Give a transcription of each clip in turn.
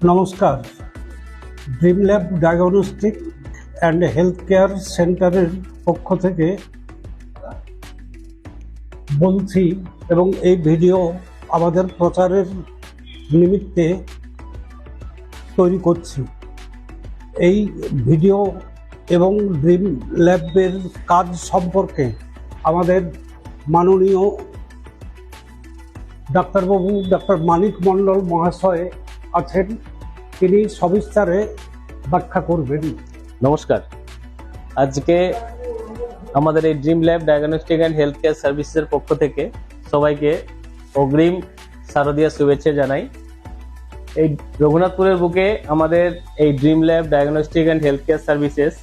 নমস্কার। Dream lab diagnostic and health care সেন্টারের পক্ষ থেকে বলছি এবং এই ভিডিও আমাদের প্রচারের নিমিত্তে তৈরি করছি। এই ভিডিও এবং ড্রিম ল্যাবের কাজ সম্পর্কে আমাদের মাননীয় ডাক্তারবাবু ডক্টর মানিক মণ্ডল মহাশয় আছেন, তিনি সবিস্তারে ব্যাখ্যা করবেন। নমস্কার। আজকে আমাদের এই dream lab diagnostic and health care সার্ভিসের পক্ষ থেকে সবাইকে অগ্রিম শারদীয়া শুভেচ্ছা জানাই। এই রঘুনাথপুরের বুকে আমাদের এই dream lab diagnostic and health care services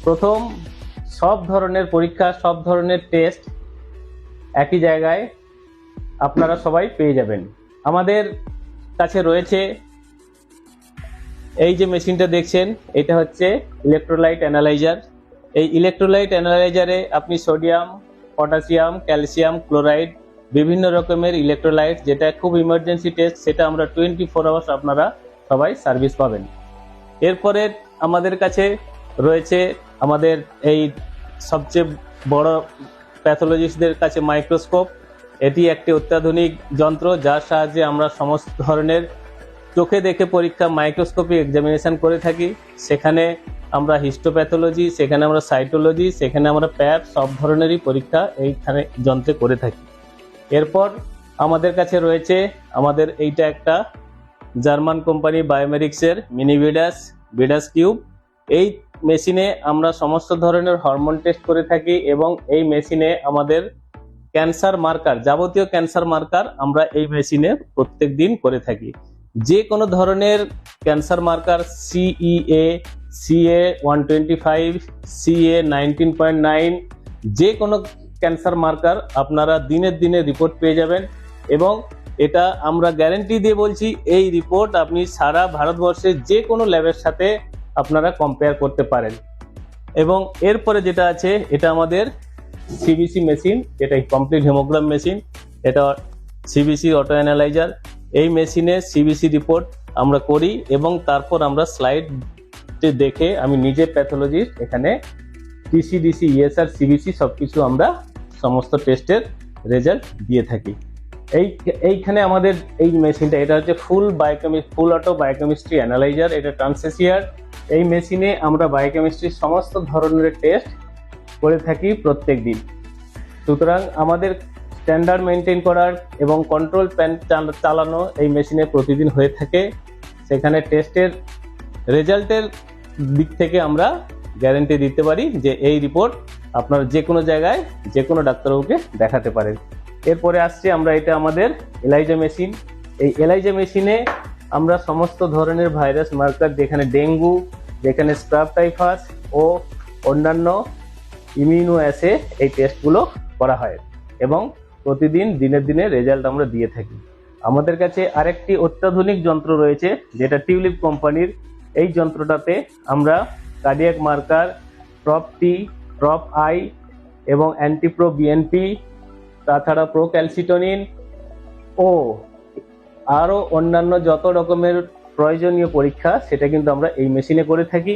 প্রথম সব ধরনের পরীক্ষা, সব ধরনের টেস্ট একই জায়গায় আপনারা সবাই পেয়ে যাবেন। আমাদের কাছে রয়েছে এই যে মেশিনটা দেখছেন, এটা হচ্ছে ইলেকট্রোলাইট অ্যানালাইজার। এই ইলেকট্রোলাইট অ্যানালাইজারে আপনি সোডিয়াম, পটাশিয়াম, ক্যালসিয়াম, ক্লোরাইড, বিভিন্ন রকমের ইলেকট্রোলাইট, যেটা খুব ইমার্জেন্সি টেস্ট, সেটা আমরা 24 আওয়ার্স আপনারা সবাই সার্ভিস পাবেন। এরপরে আমাদের কাছে রয়েছে আমাদের এই সবচেয়ে বড় প্যাথোলজিস্টদের কাছে মাইক্রোস্কোপ। এটি একটি অত্যাধুনিক যন্ত্র, যার সাহায্যে আমরা সমস্ত ধরনের চোখে দেখে পরীক্ষা মাইক্রোস্কোপিক এক্সামিনেশন করে থাকি। সেখানে আমরা হিস্টোপ্যাথোলজি, সেখানে আমরা সাইটোলজি, সেখানে আমরা প্যাপ, সব ধরনেরই পরীক্ষা এইখানে যন্ত্রে করে থাকি। এরপর আমাদের কাছে রয়েছে আমাদের এইটা একটা জার্মান কোম্পানি বায়োমেরিক্সের মিনি ভিডাস কিউব। এই মেশিনে আমরা সমস্ত ধরনের হরমোন টেস্ট করে থাকি এবং এই মেশিনে আমাদের ক্যান্সার মার্কার, যাবতীয় ক্যান্সার মার্কার আমরা এই মেশিনে প্রত্যেক দিন করে থাকি। যে কোনো ধরনের ক্যান্সার মার্কার, CA 125, CA 19.9, যে কোনো ক্যান্সার মার্কার আপনারা দিনের দিনে রিপোর্ট পেয়ে যাবেন। এবং এটা আমরা গ্যারেন্টি দিয়ে বলছি, এই রিপোর্ট আপনি সারা ভারতবর্ষের যে কোনো ল্যাবের সাথে আপনারা কম্পেয়ার করতে পারেন। এবং এরপরে যেটা আছে, এটা আমাদের CBC মেশিন, যেটা কমপ্লিট হেমোগ্রাম মেশিন, এটা CBC অটো অ্যানালাইজার। এই মেশিনে CBC রিপোর্ট আমরা করি এবং তারপর আমরা স্লাইড দেখে, আমি নিজে প্যাথোলজিস্ট, এখানে TCDC, ESR, CBC সবকিছু আমরা সমস্ত টেস্টের রেজাল্ট দিয়ে থাকি। এইখানে আমাদের এই মেশিনটা, এটা হচ্ছে ফুল অটো বায়োকেমিস্ট্রি অ্যানালাইজার, এটা ট্রান্সেসিয়ার। এই মেশিনে আমরা বায়োকেমিস্ট্রির সমস্ত ধরনের টেস্ট করে থাকি প্রত্যেক দিন। সুতরাং আমাদের স্ট্যান্ডার্ড মেনটেন করার এবং কন্ট্রোল প্যান চালানো এই মেশিনে প্রতিদিন হয়ে থাকে। সেখানে টেস্টের রেজাল্টের দিক থেকে আমরা গ্যারেন্টি দিতে পারি যে এই রিপোর্ট আপনারা যে কোনো জায়গায় যে কোনো ডাক্তারবাবুকে দেখাতে পারেন। এরপরে আসছে আমরা, এটা আমাদের এলাইজা মেশিন। এই এলাইজা মেশিনে আমরা সমস্ত ধরনের ভাইরাস মার্কার, যেখানে ডেঙ্গু, যেখানে স্ক্রাব টাইফাস ও অন্যান্য ইমিউনো অ্যাসে এই টেস্টগুলো করা হয় এবং প্রতিদিন দিনের দিনে রেজাল্ট আমরা দিয়ে থাকি। আমাদের কাছে আরেকটি অত্যাধুনিক যন্ত্র রয়েছে, যেটা টিউলিপ কোম্পানির। এই যন্ত্রটাতে আমরা কার্ডিয়াক মার্কার, প্রপ-T, প্রপ-I এবং অ্যান্টিপ্রো BNP, তাছাড়া প্রোক্যালসিটোনিন ও আরও অন্যান্য যত রকমের প্রয়োজনীয় পরীক্ষা, সেটা কিন্তু আমরা এই মেশিনে করে থাকি।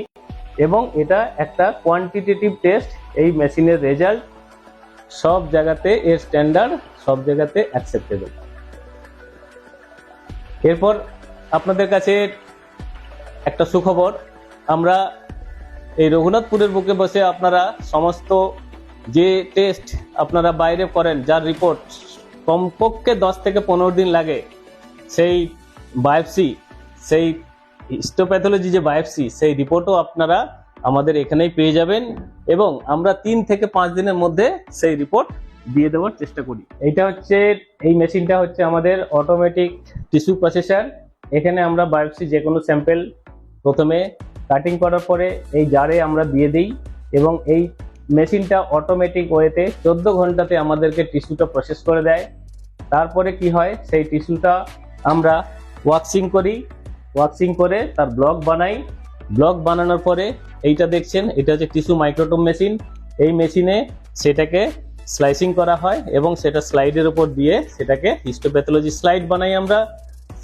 এবং এটা একটা কোয়ান্টিটেটিভ টেস্ট। এই মেশিনের রেজাল্ট সব জায়গাতে, এর স্ট্যান্ডার্ড সব জায়গাতে অ্যাকসেপ্টেবল। এরপর আপনাদের কাছে একটা সুখবর, আমরা এই রঘুনাথপুরের বুকে বসে আপনারা সমস্ত যে টেস্ট আপনারা বাইরে করেন, যার রিপোর্ট কমপক্ষে 10 থেকে 15 দিন লাগে, সেই বায়োপসি, সেই হিস্টোপ্যাথোলজি যে বায়োপসি, সেই রিপোর্টও আপনারা আমাদের এখানেই পেয়ে যাবেন এবং আমরা 3 থেকে 5 দিনের মধ্যে সেই রিপোর্ট দিয়ে দেওয়ার চেষ্টা করি। এই মেশিনটা হচ্ছে আমাদের অটোমেটিক টিস্যু প্রসেসর। এখানে আমরা বায়োপসি যে কোনো স্যাম্পেল প্রথমে কাটিং করার পরে এই জারে আমরা দিয়ে দিই এবং এই মেশিনটা অটোমেটিক ওয়েতে 14 ঘন্টাতে আমাদেরকে টিস্যুটা প্রসেস করে দেয়। তারপরে কি হয়, সেই টিস্যুটা আমরা ওয়াক্সিং করে তার ব্লক বানাই। ব্লক বানানোর পরে এইটা দেখছেন, এটা হচ্ছে টিস্যু মাইক্রোটোম মেশিন। এই মেশিনে সেটাকে স্লাইসিং করা হয় এবং সেটা স্লাইডের উপর দিয়ে সেটাকে হিস্টোপ্যাথোলজি স্লাইড বানাই আমরা।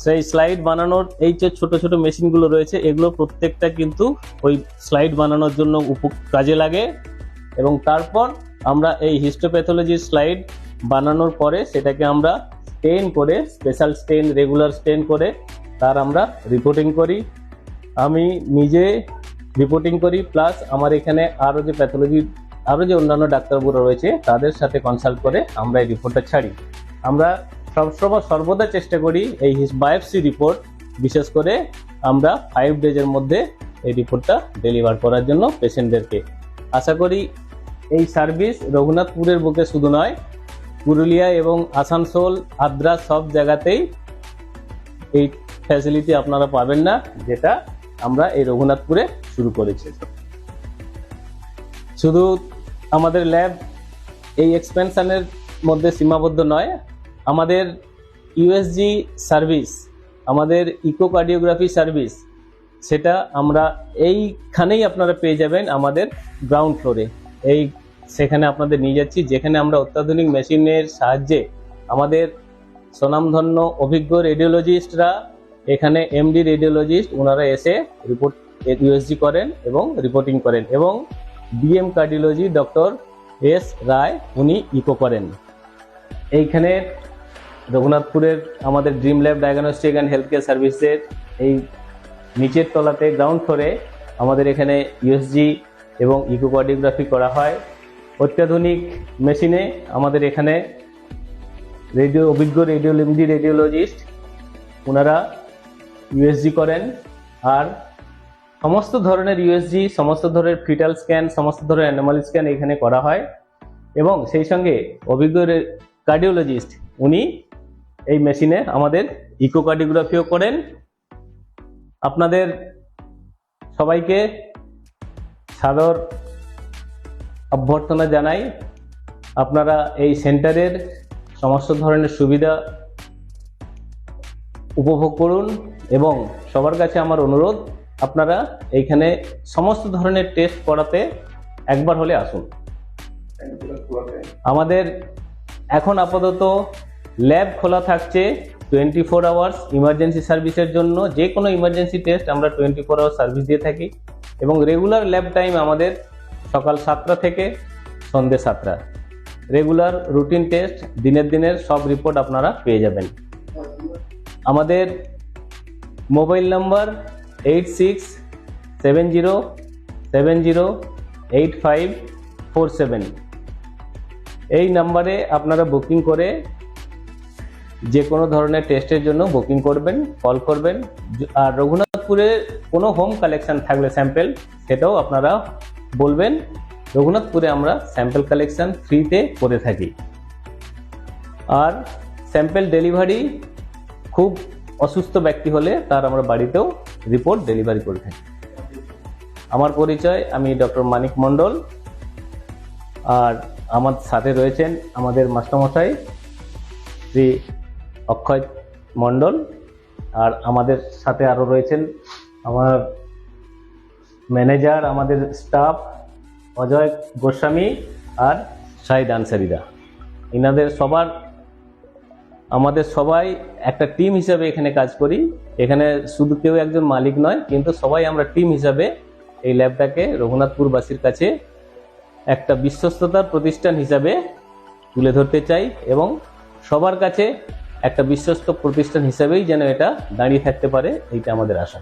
সেই স্লাইড বানানোর এই যে ছোট ছোট মেশিনগুলো রয়েছে, এগুলো প্রত্যেকটা কিন্তু ওই স্লাইড বানানোর জন্য কাজে লাগে। এবং তারপর আমরা এই হিস্টোপ্যাথোলজি স্লাইড বানানোর পরে সেটাকে আমরা স্টেন করে, স্পেশাল স্টেন, রেগুলার স্টেন করে তার আমরা রিপোর্টিং করি। আমি নিজে রিপোর্টিং করি, প্লাস আমার এখানে আরও যে প্যাথোলজি আরও যে অন্যান্য ডাক্তারবাবুরা রয়েছে তাদের সাথে কনসাল্ট করে আমরা এই রিপোর্টটা ছাড়ি। আমরা সবসময় সর্বদা চেষ্টা করি এই বায়োপসি রিপোর্ট, বিশেষ করে আমরা 5 ডেজের মধ্যে এই রিপোর্টটা ডেলিভার করার জন্য পেশেন্টদেরকে। আশা করি এই সার্ভিস রঘুনাথপুরের বুকে শুধু নয়, পুরুলিয়া এবং আসানসোল, আদ্রা সব জায়গাতেই এই ফ্যাসিলিটি আপনারা পাবেন না, যেটা আমরা এই রঘুনাথপুরে শুরু করেছি। শুধু আমাদের ল্যাব এই এক্সপেনশনের মধ্যে সীমাবদ্ধ নয়, আমাদের ইউএসজি সার্ভিস, আমাদের ইকোকার্ডিওগ্রাফি সার্ভিস, সেটা আমরা এইখানেই আপনারা পেয়ে যাবেন আমাদের গ্রাউন্ড ফ্লোরে। সেখানে আপনাদের নিয়ে যাচ্ছি, যেখানে আমরা অত্যাধুনিক মেশিনের সাহায্যে আমাদের স্বনামধন্য অভিজ্ঞ রেডিওলজিস্টরা, এখানে এমডি রেডিওলজিস্ট, ওনারা এসে রিপোর্ট ইউএসজি করেন এবং রিপোর্টিং করেন। এবং ডিএম কার্ডিওলজি ডক্টর এস রায়, উনি ইকো করেন। এইখানে রঘুনাথপুরের আমাদের dream lab diagnostic and health care সার্ভিসের এই নিচের তলাতে গ্রাউন্ড ফ্লোরে আমাদের এখানে ইউএসজি এবং ইকোকার্ডিওগ্রাফি করা হয়। অত্যাধুনিক মেশিনে আমাদের এখানে অভিজ্ঞ এমডি রেডিওলজিস্ট, ওনারা ইউএসজি করেন। আর সমস্ত ধরনের ইউএসজি, সমস্ত ধরনের ফিটাল স্ক্যান, সমস্ত ধরনের অ্যানোমালি স্ক্যান এখানে করা হয়। এবং সেই সঙ্গে অভিজ্ঞ কার্ডিওলজিস্ট, উনি এই মেশিনে আমাদের ইকোকার্ডিওগ্রাফিও করেন। আপনাদের সবাইকে সাদর অভ্যর্থনা জানাই। আপনারা এই সেন্টারের সমস্ত ধরনের সুবিধা উপভোগ করুন এবং সবার কাছে আমার অনুরোধ, আপনারা এইখানে সমস্ত ধরনের টেস্ট করাতে একবার হলে আসুন। আমাদের এখন আপাতত ল্যাব খোলা থাকছে 24 আওয়ার্স ইমার্জেন্সি সার্ভিসের জন্য। যে কোনো ইমার্জেন্সি টেস্ট আমরা 24 আওয়ার্স সার্ভিস দিয়ে থাকি। এবং রেগুলার ল্যাব টাইম আমাদের সকাল 7টা থেকে সন্ধ্যে 7টা। রেগুলার রুটিন টেস্ট, দিনের সব রিপোর্ট আপনারা পেয়ে যাবেন। আমাদের মোবাইল নাম্বার 8670708547। এই নাম্বারে আপনারা বুকিং করে যে কোনো ধরনের টেস্টের জন্য বুকিং করবেন, কল করবেন। আর রঘুনাথপুরে কোনো হোম কালেকশন থাকলে স্যাম্পেল, সেটাও আপনারা বলবেন। রঘুনাথপুরে আমরা স্যাম্পেল কালেকশন ফ্রিতে করে থাকি। আর স্যাম্পেল ডেলিভারি খুব অসুস্থ ব্যক্তি হলে তার আমরা বাড়িতেও রিপোর্ট ডেলিভারি করে থাকি। আমার পরিচয়, আমি ডক্টর মানিক মণ্ডল। আর আমার সাথে রয়েছেন আমাদের মাস্টারমশাই শ্রী অক্ষয় মণ্ডল। আর আমাদের সাথে আরও রয়েছেন আমার ম্যানেজার, আমাদের স্টাফ অজয় গোস্বামী আর শাহিদ আনসারিদা। এনাদের সবার, আমাদের সবাই একটা টিম হিসাবে এখানে কাজ করি। এখানে শুধু কেউ একজন মালিক নয়, কিন্তু সবাই আমরা টিম হিসাবে এই ল্যাবটাকে রঘুনাথপুরবাসীর কাছে একটা বিশ্বস্ততার প্রতিষ্ঠান হিসাবে তুলে ধরতে চাই এবং সবার কাছে একটা বিশ্বস্ত প্রতিষ্ঠান হিসাবেই যেন এটা দাঁড়িয়ে থাকতে পারে, এইটা আমাদের আশা।